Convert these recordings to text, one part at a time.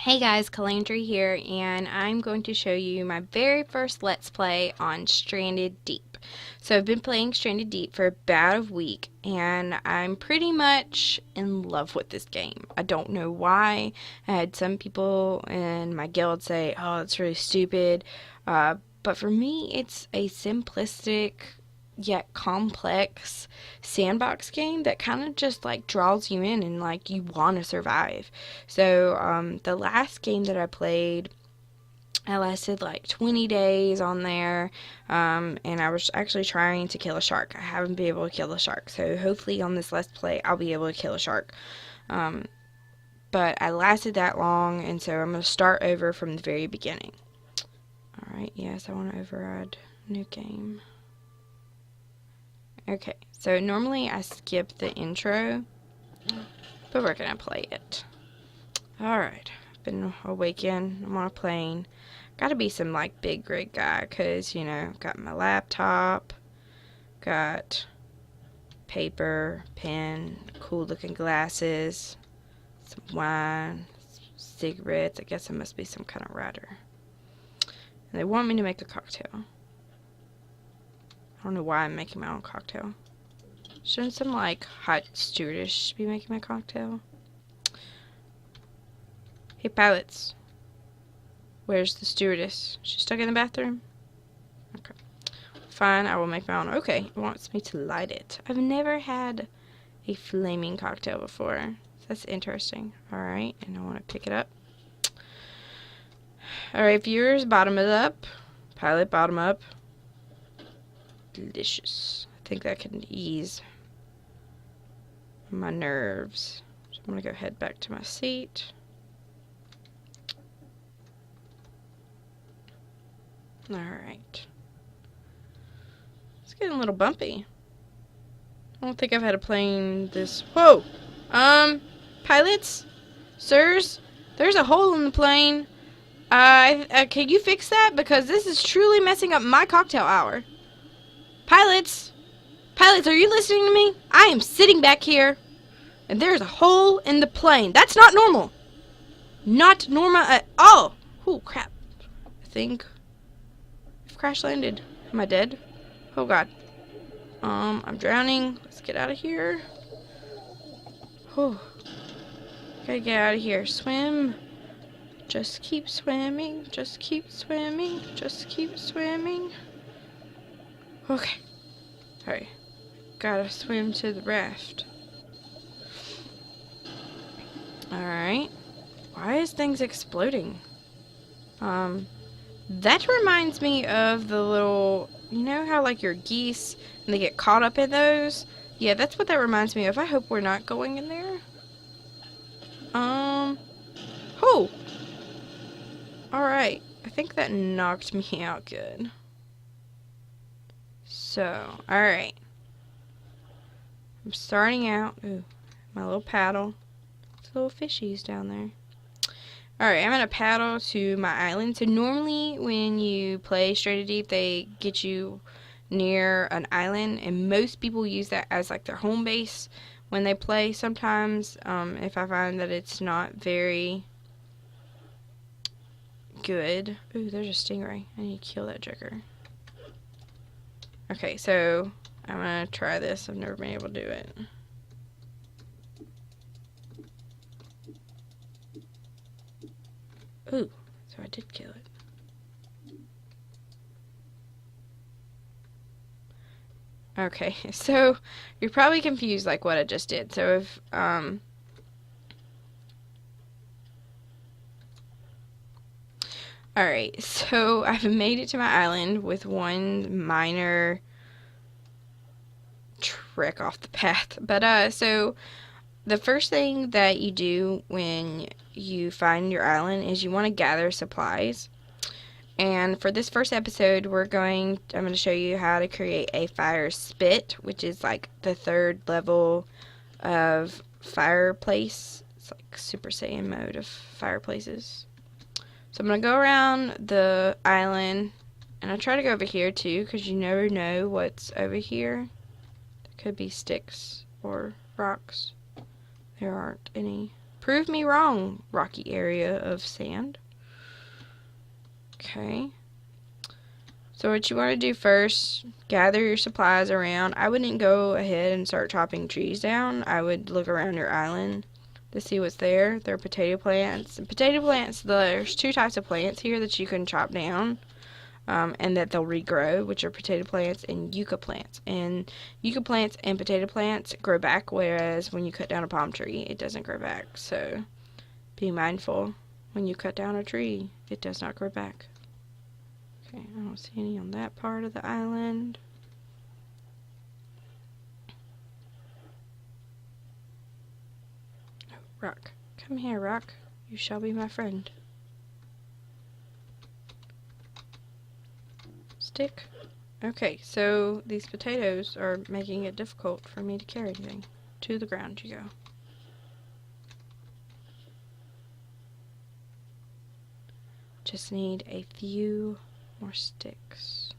Hey guys, Calandry here, and I'm going to show you my very first Let's Play on Stranded Deep. So I've been playing Stranded Deep for about a week, and I'm pretty much in love with this game. I don't know why. I had some people in my guild say, oh, it's really stupid. But for me, it's a simplistic yet complex sandbox game that kind of just like draws you in and like you want to survive. So the last game that I played, I lasted like 20 days on there, and I was actually trying to kill a shark. I haven't been able to kill a shark, so hopefully on this Let's Play I'll be able to kill a shark. Um, but I lasted that long, and so I'm going to start over from the very beginning. Alright, yes, I want to override new game. Okay, so normally I skip the intro, but we're gonna play it. Alright, been awakened, I'm on a plane. Gotta be some like big rig guy, cause you know, got my laptop, got paper, pen, cool looking glasses, some wine, cigarettes. I guess I must be some kind of writer. And they want me to make a cocktail. I don't know why I'm making my own cocktail. Shouldn't some, like, hot stewardess be making my cocktail? Hey, pilots. Where's the stewardess? She's stuck in the bathroom? Okay. Fine, I will make my own. Okay, it wants me to light it. I've never had a flaming cocktail before. So that's interesting. Alright, and I want to pick it up. Alright, viewers, bottom it up. Pilot, bottom up. Delicious. I think that can ease my nerves. So I'm gonna go head back to my seat. Alright. It's getting a little bumpy. I don't think I've had a plane this... Whoa! Pilots? Sirs? There's a hole in the plane. Can you fix that? Because this is truly messing up my cocktail hour. Pilots! Pilots, are you listening to me? I am sitting back here, and there's a hole in the plane. That's not normal. Not normal at all. Oh, crap. I think I've crash landed. Am I dead? Oh, God. I'm drowning. Let's get out of here. Oh. Gotta get out of here. Swim. Just keep swimming. Just keep swimming. Just keep swimming. Okay. Alright. Gotta swim to the raft. Alright. Why is things exploding? That reminds me of the little... You know how, like, your geese, and they get caught up in those? Yeah, that's what that reminds me of. I hope we're not going in there. Oh! Alright. I think that knocked me out good. So, alright. I'm starting out. Ooh, my little paddle. There's little fishies down there. Alright, I'm going to paddle to my island. So normally when you play Stranded Deep, they get you near an island, and most people use that as like their home base when they play. Sometimes, if I find that it's not very good. Ooh, there's a stingray. I need to kill that joker. Okay, so I'm going to try this. I've never been able to do it. Ooh, so I did kill it. Okay, so you're probably confused like what I just did. So if, alright, so I've made it to my island with one minor trick off the path. But, so the first thing that you do when you find your island is you want to gather supplies. And for this first episode, I'm going to show you how to create a fire spit, which is like the third level of fireplace. It's like Super Saiyan mode of fireplaces. So I'm going to go around the island, and I'll try to go over here too, because you never know what's over here. There could be sticks or rocks. There aren't any. Prove me wrong, rocky area of sand. Okay. So what you want to do first, gather your supplies around. I wouldn't go ahead and start chopping trees down. I would look around your island to see what's there. There are potato plants. And potato plants, there's two types of plants here that you can chop down. And that they'll regrow, which are potato plants and yucca plants. And yucca plants and potato plants grow back, whereas when you cut down a palm tree, it doesn't grow back. So be mindful when you cut down a tree, it does not grow back. Okay, I don't see any on that part of the island. Oh, rock. Come here, rock. You shall be my friend. Stick. Okay, so these potatoes are making it difficult for me to carry anything. To the ground you go. Just need a few more sticks.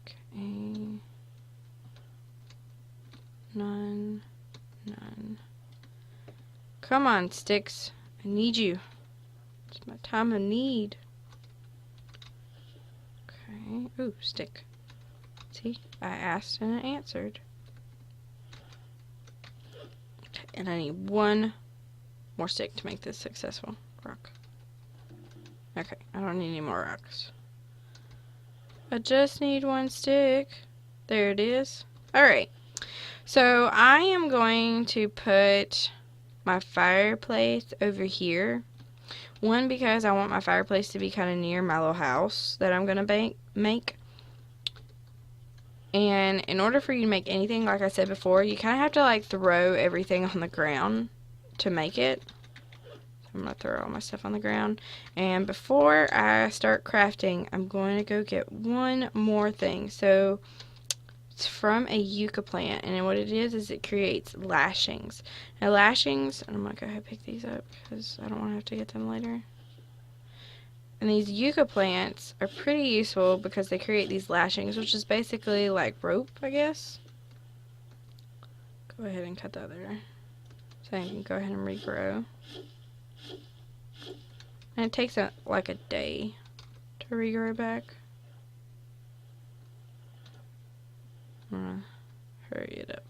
Okay. None. Come on, sticks. I need you. It's my time of need. Okay. Ooh, stick. See? I asked and it answered. Okay, and I need one more stick to make this successful. Rock. Okay, I don't need any more rocks. I just need one stick. There it is. Alright, so I am going to put my fireplace over here. One, because I want my fireplace to be kind of near my little house that I'm going to make. And in order for you to make anything, like I said before, you kind of have to like throw everything on the ground to make it. I'm going to throw all my stuff on the ground. And before I start crafting, I'm going to go get one more thing. So it's from a yucca plant. And what it is it creates lashings. Now lashings, I'm going to go ahead and pick these up because I don't want to have to get them later. And these yucca plants are pretty useful because they create these lashings, which is basically like rope, I guess. Go ahead and cut that there. So I can go ahead and regrow. And it takes like a day to regrow back. I'm gonna hurry it up.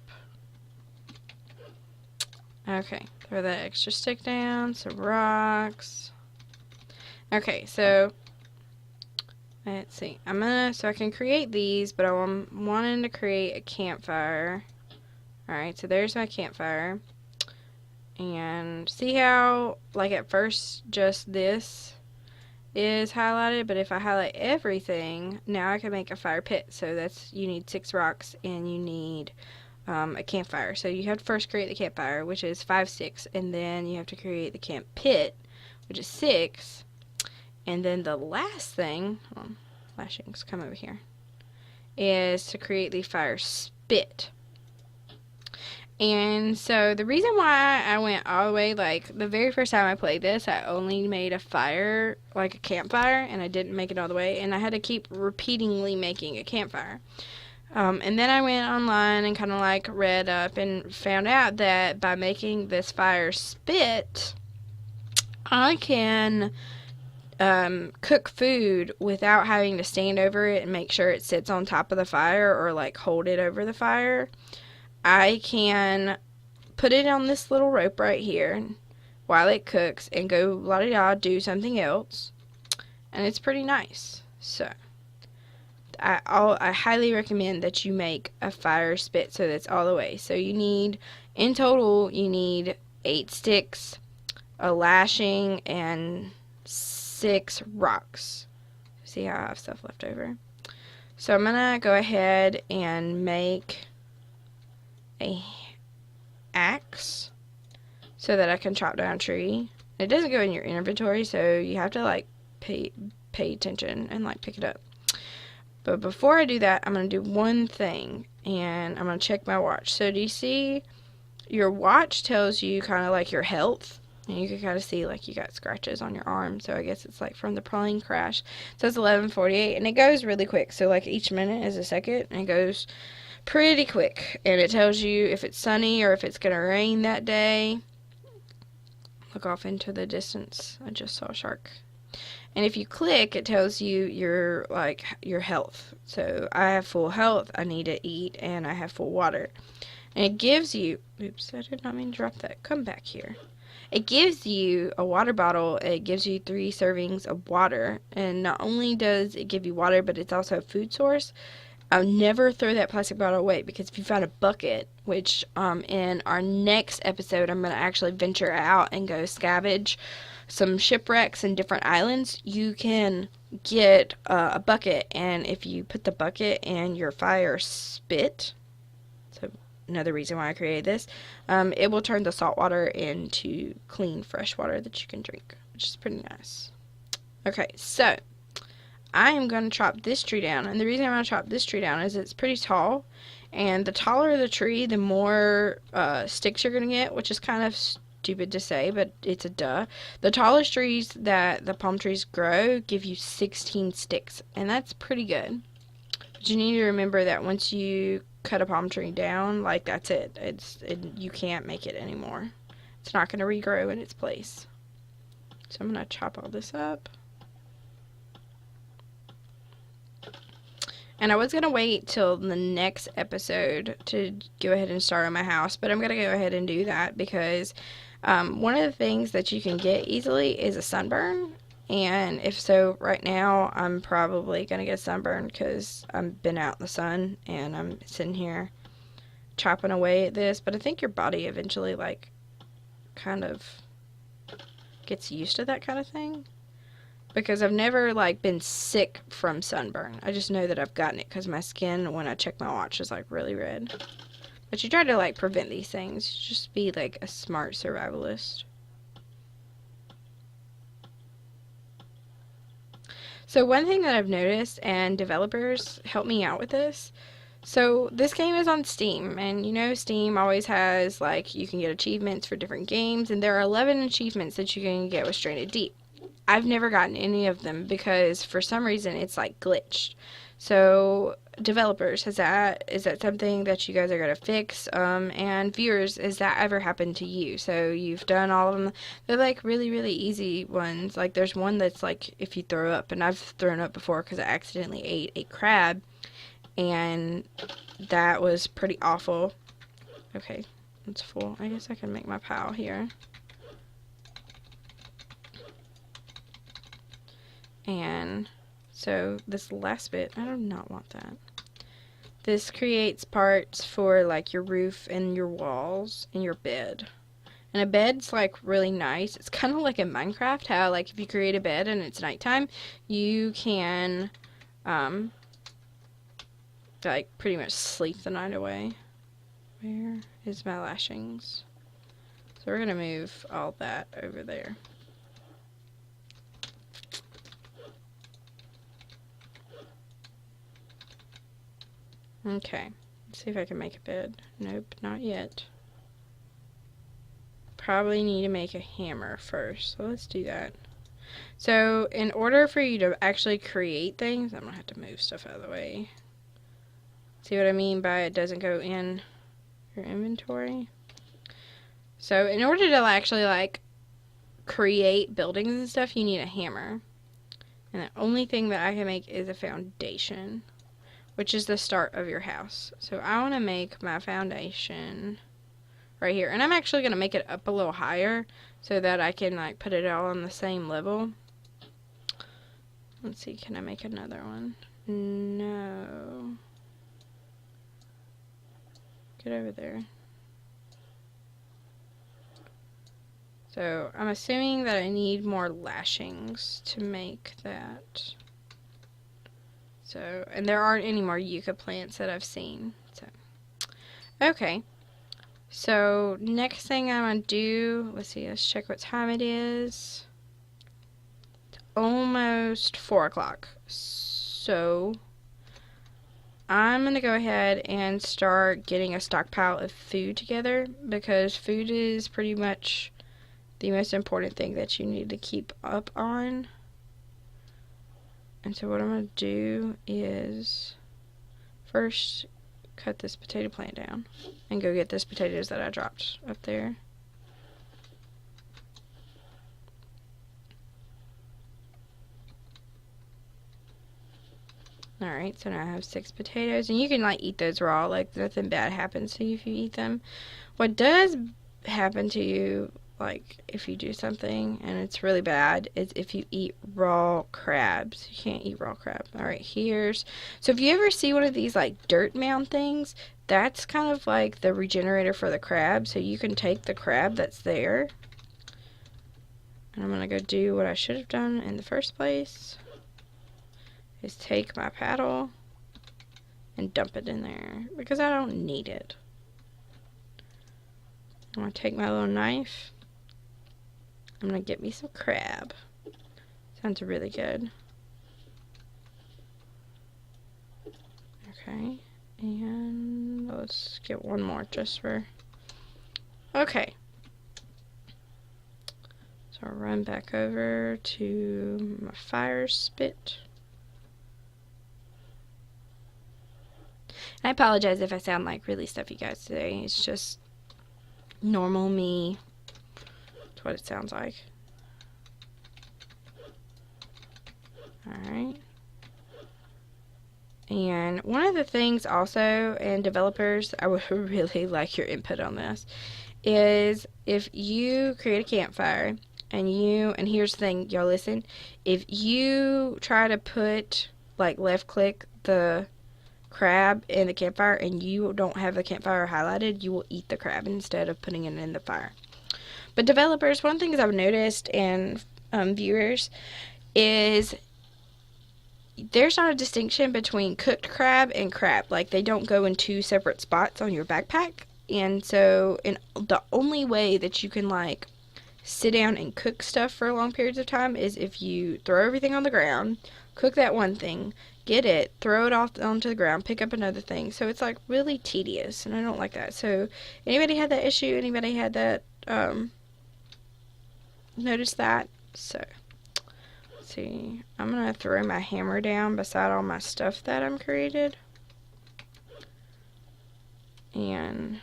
Okay, throw that extra stick down, some rocks. Okay, so let's see. So I can create these, but I'm wanting to create a campfire. Alright, so there's my campfire. And see how, like at first, just this is highlighted, but if I highlight everything, now I can make a fire pit. So you need 6 rocks and you need a campfire. So you have to first create the campfire, which is 5 sticks, and then you have to create the camp pit, which is 6. And then the last thing, lashings, come over here, is to create the fire spit. And so the reason why I went all the way, like the very first time I played this, I only made a fire, like a campfire, and I didn't make it all the way, and I had to keep repeatedly making a campfire. And then I went online and kind of like read up and found out that by making this fire spit, I can cook food without having to stand over it and make sure it sits on top of the fire or like hold it over the fire. I can put it on this little rope right here while it cooks and go la-di-da, do something else, and it's pretty nice. So I highly recommend that you make a fire spit so that's all the way. So you need, in total, you need 8 sticks, a lashing, and 6 rocks. See how I have stuff left over. So I'm gonna go ahead and make a axe so that I can chop down a tree. It doesn't go in your inventory, so you have to like pay attention and like pick it up. But before I do that, I'm going to do one thing, and I'm going to check my watch. So do you see your watch tells you kind of like your health, and you can kind of see like you got scratches on your arm, so I guess it's like from the plane crash. So it's 11:48, and it goes really quick, so like each minute is a second, and it goes pretty quick, and it tells you if it's sunny or if it's going to rain that day. Look off into the distance. I just saw a shark. And if you click, it tells you your health. So I have full health, I need to eat, and I have full water. And it gives you, oops, I did not mean to drop that. Come back here. It gives you a water bottle. It gives you 3 servings of water. And not only does it give you water, but it's also a food source. I'll never throw that plastic bottle away, because if you find a bucket, which in our next episode I'm going to actually venture out and go scavenge some shipwrecks and different islands, you can get a bucket, and if you put the bucket in your fire spit, so another reason why I created this, it will turn the salt water into clean fresh water that you can drink, which is pretty nice. Okay, so I am going to chop this tree down, and the reason I'm going to chop this tree down is it's pretty tall, and the taller the tree, the more sticks you're going to get, which is kind of stupid to say, but it's a duh. The tallest trees that the palm trees grow give you 16 sticks, and that's pretty good. But you need to remember that once you cut a palm tree down, like, that's it. You can't make it anymore. It's not going to regrow in its place. So I'm going to chop all this up. And I was going to wait till the next episode to go ahead and start on my house, but I'm going to go ahead and do that because one of the things that you can get easily is a sunburn. And if so, right now, I'm probably going to get sunburned because I've been out in the sun and I'm sitting here chopping away at this. But I think your body eventually, like, kind of gets used to that kind of thing. Because I've never, like, been sick from sunburn. I just know that I've gotten it because my skin, when I check my watch, is, like, really red. But you try to, like, prevent these things. Just be, like, a smart survivalist. So one thing that I've noticed, and developers help me out with this, so this game is on Steam, and you know Steam always has, like, you can get achievements for different games, and there are 11 achievements that you can get with Stranded Deep. I've never gotten any of them because for some reason it's like glitched. So developers, is that something that you guys are going to fix? And viewers, has that ever happened to you? So you've done all of them. They're like really, really easy ones. Like there's one that's like if you throw up, and I've thrown up before because I accidentally ate a crab, and that was pretty awful. Okay, it's full. I guess I can make my pile here. And so this last bit, I do not want that. This creates parts for like your roof and your walls and your bed. And a bed's like really nice. It's kind of like in Minecraft how like if you create a bed and it's nighttime, you can like pretty much sleep the night away. Where is my lashings? So we're gonna move all that over there. Okay, let's see if I can make a bed. Nope, not yet. Probably need to make a hammer first, so let's do that. So, in order for you to actually create things, I'm gonna have to move stuff out of the way. See what I mean by it doesn't go in your inventory? So, in order to actually, like, create buildings and stuff, you need a hammer. And the only thing that I can make is a foundation, which is the start of your house. So I want to make my foundation right here. And I'm actually going to make it up a little higher so that I can like put it all on the same level. Let's see, can I make another one? No. Get over there. So I'm assuming that I need more lashings to make that. So, and there aren't any more yucca plants that I've seen. So, okay. So, next thing I'm going to do, let's see, let's check what time it is. It's almost 4 o'clock. So, I'm going to go ahead and start getting a stockpile of food together because food is pretty much the most important thing that you need to keep up on. And so what I'm going to do is first cut this potato plant down and go get those potatoes that I dropped up there. Alright, so now I have 6 potatoes, and you can like eat those raw, like nothing bad happens to you if you eat them. What does happen to you, like if you do something and it's really bad, is if you eat raw crabs. You can't eat raw crab. Alright, so if you ever see one of these like dirt mound things, that's kind of like the regenerator for the crab. So you can take the crab that's there, and I'm gonna go do what I should have done in the first place, is take my paddle and dump it in there because I don't need it. I'm going to take my little knife. I'm going to get me some crab. Sounds really good. Okay, and let's get one more just for... Okay. So I'll run back over to my fire spit. I apologize if I sound like really stuffy, guys, today. It's just normal me. That's what it sounds like. Alright. And one of the things also, and developers, I would really like your input on this, is if you create a campfire and here's the thing, y'all listen, if you try to put, like, left click the crab in the campfire and you don't have the campfire highlighted, you will eat the crab instead of putting it in the fire. But developers, one thing I've noticed, and viewers, is there's not a distinction between cooked crab and crab. Like, they don't go in 2 separate spots on your backpack. And so the only way that you can like sit down and cook stuff for long periods of time is if you throw everything on the ground, cook that one thing, get it, throw it off onto the ground, pick up another thing. So it's like really tedious, and I don't like that. So anybody had that issue? Anybody had that, noticed that? So let's see, I'm gonna throw my hammer down beside all my stuff that I'm created. And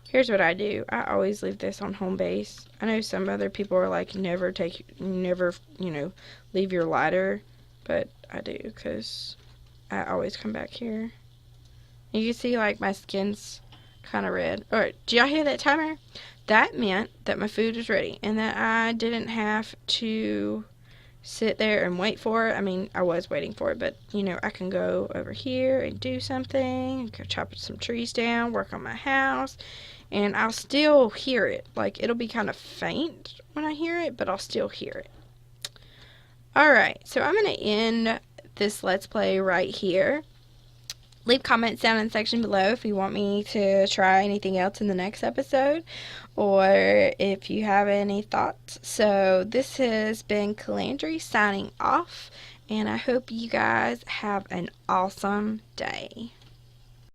here's what I do. I always leave this on home base. I know some other people are like, never, leave your lighter. But I do, because I always come back here. You can see, like, my skin's kind of red. Alright, do y'all hear that timer? That meant that my food was ready, and that I didn't have to sit there and wait for it. I mean, I was waiting for it, but, I can go over here and do something, go chop some trees down, work on my house, and I'll still hear it. Like, it'll be kind of faint when I hear it, but I'll still hear it. Alright, so I'm going to end this Let's Play right here. Leave comments down in the section below if you want me to try anything else in the next episode, or if you have any thoughts. So this has been Calandry signing off, and I hope you guys have an awesome day.